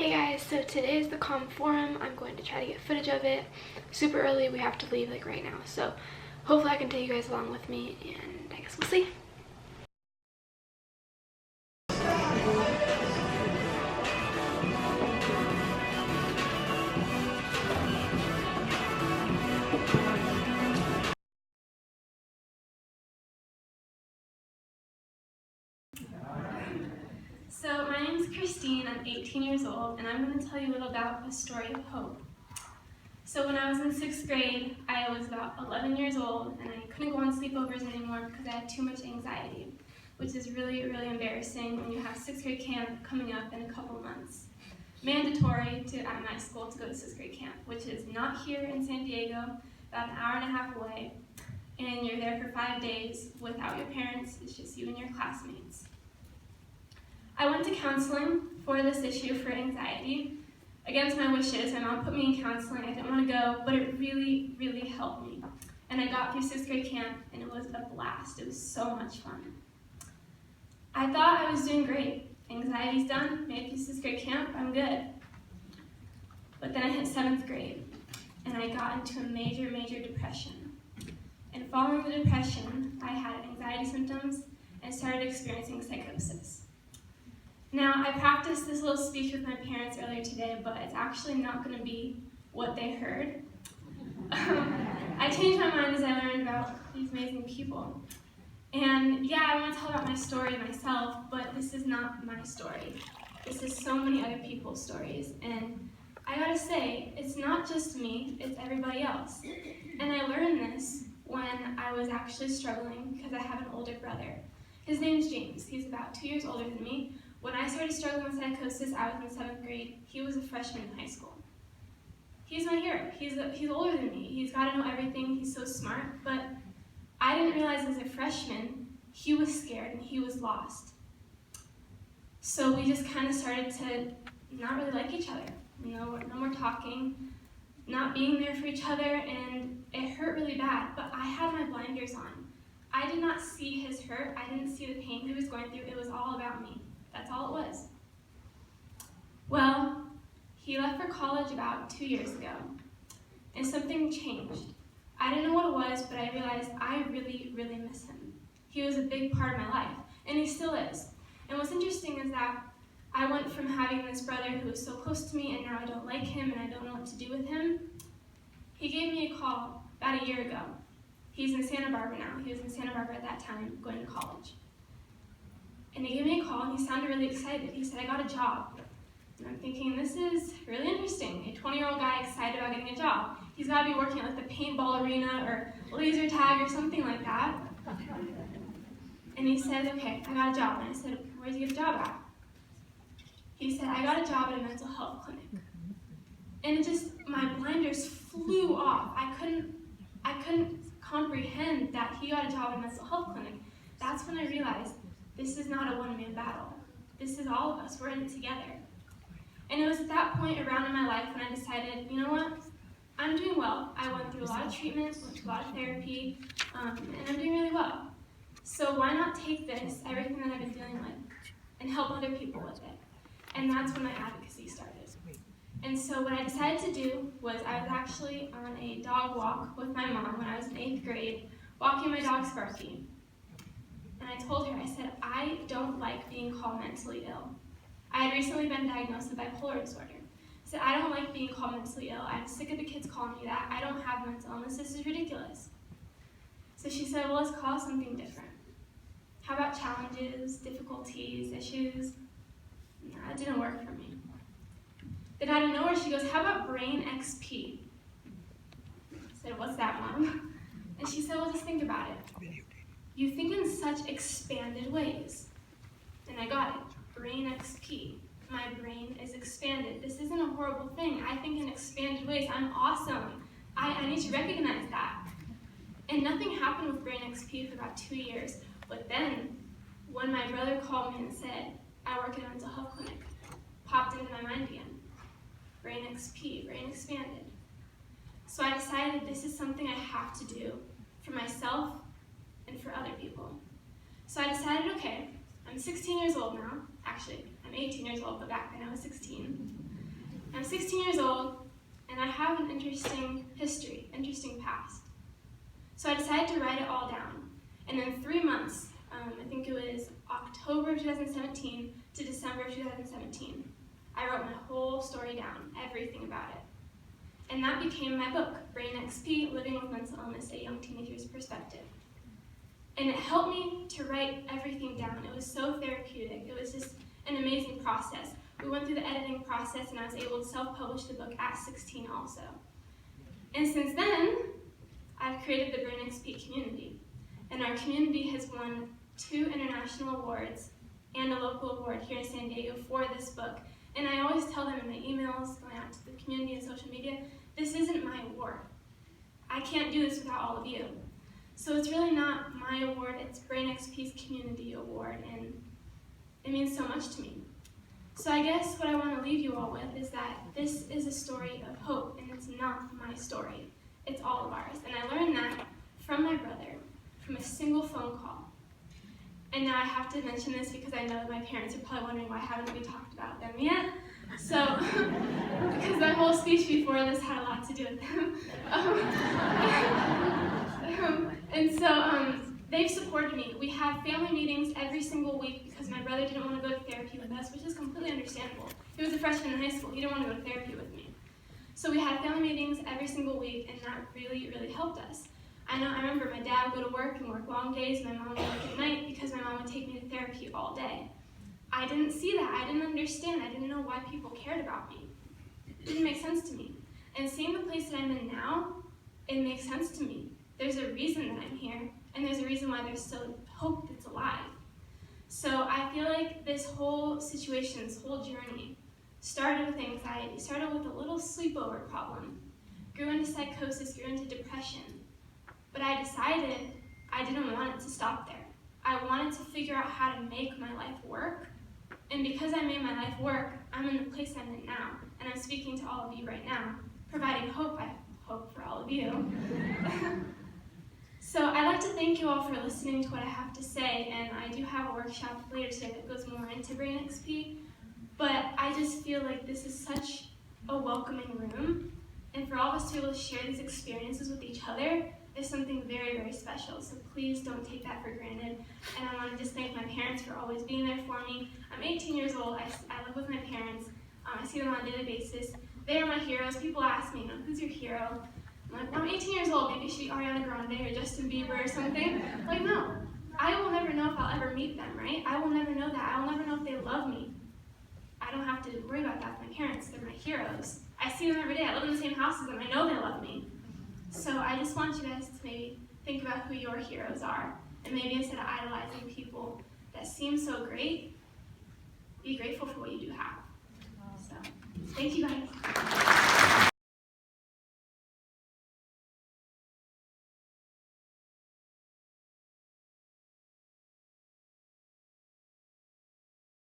Hey guys, so today is the CAHM Forum. I'm going to try to get footage of it super early. We have to leave like right now, so hopefully I can take you guys along with me, and I guess we'll see. So my name is Christine, I'm 18 years old, and I'm going to tell you a little about a story of hope. So when I was in 6th grade, I was about 11 years old, and I couldn't go on sleepovers anymore because I had too much anxiety, which is really, really embarrassing when you have 6th grade camp coming up in a couple months. Mandatory at my school to go to 6th grade camp, which is not here in San Diego, about an hour and a half away, and you're there for 5 days without your parents. It's just you and your classmates. I went to counseling for this issue for anxiety. Against my wishes, my mom put me in counseling. I didn't want to go, but it really, really helped me. And I got through 6th grade camp, and it was a blast. It was so much fun. I thought I was doing great. Anxiety's done, made it through 6th grade camp, I'm good. But then I hit 7th grade, and I got into a major, major depression. And following the depression, I had anxiety symptoms and started experiencing psychosis. Now, I practiced this little speech with my parents earlier today, but it's actually not going to be what they heard. I changed my mind as I learned about these amazing people. And yeah, I want to tell about my story myself, but this is not my story. This is so many other people's stories. And I gotta say, it's not just me, it's everybody else. And I learned this when I was actually struggling because I have an older brother. His name's James. He's about 2 years older than me. When I started struggling with psychosis, I was in 7th grade. He was a freshman in high school. He's my hero. He's older than me. He's got to know everything. He's so smart. But I didn't realize as a freshman, he was scared and he was lost. So we just kind of started to not really like each other. No more talking, not being there for each other, and it hurt really bad. But I had my blinders on. I did not see his hurt. I didn't see the pain he was going through. It was all about me. That's all it was. Well, he left for college about 2 years ago, and something changed. I didn't know what it was, but I realized I really, really miss him. He was a big part of my life, and he still is. And what's interesting is that I went from having this brother who was so close to me, and now I don't like him, and I don't know what to do with him. He gave me a call about a year ago. He's in Santa Barbara now. He was in Santa Barbara at that time, going to college. And he gave me a call, and he sounded really excited. He said, I got a job. And I'm thinking, this is really interesting. A 20-year-old guy excited about getting a job. He's got to be working at like the paintball arena or laser tag or something like that. And he said, okay, I got a job. And I said, where'd you get a job at? He said, I got a job at a mental health clinic. And it just, my blinders flew off. I couldn't comprehend that he got a job at a mental health clinic. That's when I realized this is not a one-man battle. This is all of us. We're in it together. And it was at that point around in my life when I decided, you know what? I'm doing well. I went through a lot of treatments, went to a lot of therapy, and I'm doing really well. So why not take this, everything that I've been dealing with, and help other people with it? And that's when my advocacy started. And so what I decided to do was I was actually on a dog walk with my mom when I was in 8th grade, walking my dog Sparky. And I told her, I said, I don't like being called mentally ill. I had recently been diagnosed with bipolar disorder. I said, I don't like being called mentally ill. I'm sick of the kids calling me that. I don't have mental illness. This is ridiculous. So she said, well, let's call it something different. How about challenges, difficulties, issues? No, it didn't work for me. Then out of nowhere, she goes, how about brain XP? I said, what's that, Mom? And she said, well, just think about it. You think in such expanded ways. And I got it. Brain XP. My brain is expanded. This isn't a horrible thing. I think in expanded ways. I'm awesome. I need to recognize that. And nothing happened with Brain XP for about 2 years. But then, when my brother called me and said, I work at a mental health clinic, popped into my mind again. Brain XP, brain expanded. So I decided this is something I have to do for myself and for other people. So I decided, okay, I'm 16 years old now. Actually, I'm 18 years old, but back then I was 16. I'm 16 years old, and I have an interesting history, interesting past. So I decided to write it all down. And in 3 months, I think it was October 2017 to December 2017, I wrote my whole story down, everything about it. And that became my book, Brain XP, Living with Mental Illness, A Young Teenager's Perspective. And it helped me to write everything down. It was so therapeutic. It was just an amazing process. We went through the editing process, and I was able to self-publish the book at 16 also. And since then, I've created the Brain XP community. And our community has won 2 international awards and a local award here in San Diego for this book. And I always tell them in my emails, going out to the community and social media, this isn't my award. I can't do this without all of you. So it's really not my award, it's Brain XP's community award, and it means so much to me. So I guess what I want to leave you all with is that this is a story of hope, and it's not my story. It's all of ours. And I learned that from my brother, from a single phone call. And now I have to mention this because I know my parents are probably wondering why haven't we talked about them yet. So, because my whole speech before this had a lot to do with them. They've supported me. We have family meetings every single week because my brother didn't want to go to therapy with us, which is completely understandable. He was a freshman in high school. He didn't want to go to therapy with me. So we had family meetings every single week, and that really, really helped us. I remember my dad would go to work and work long days, and my mom would work at night because my mom would take me to therapy all day. I didn't see that. I didn't understand. I didn't know why people cared about me. It didn't make sense to me. And seeing the place that I'm in now, it makes sense to me. There's a reason that I'm here, and there's a reason why there's still hope that's alive. So I feel like this whole situation, this whole journey, started with anxiety, started with a little sleepover problem, grew into psychosis, grew into depression. But I decided I didn't want it to stop there. I wanted to figure out how to make my life work. And because I made my life work, I'm in the place I'm in now. And I'm speaking to all of you right now, providing hope, I hope, for all of you. So I'd like to thank you all for listening to what I have to say. And I do have a workshop later today that goes more into Brain XP. But I just feel like this is such a welcoming room. And for all of us to be able to share these experiences with each other is something very, very special. So please don't take that for granted. And I want to just thank my parents for always being there for me. I'm 18 years old. I live with my parents. I see them on a daily basis. They are my heroes. People ask me, who's your hero? I'm like, well, I'm 18 years old. Maybe it should be Ariana Grande or Justin Bieber or something. Like, no. I will never know if I'll ever meet them, right? I will never know that. I will never know if they love me. I don't have to worry about that with my parents. They're my heroes. I see them every day. I live in the same house as them. I know they love me. So I just want you guys to maybe think about who your heroes are. And maybe instead of idolizing people that seem so great, be grateful for what you do have. So, thank you guys.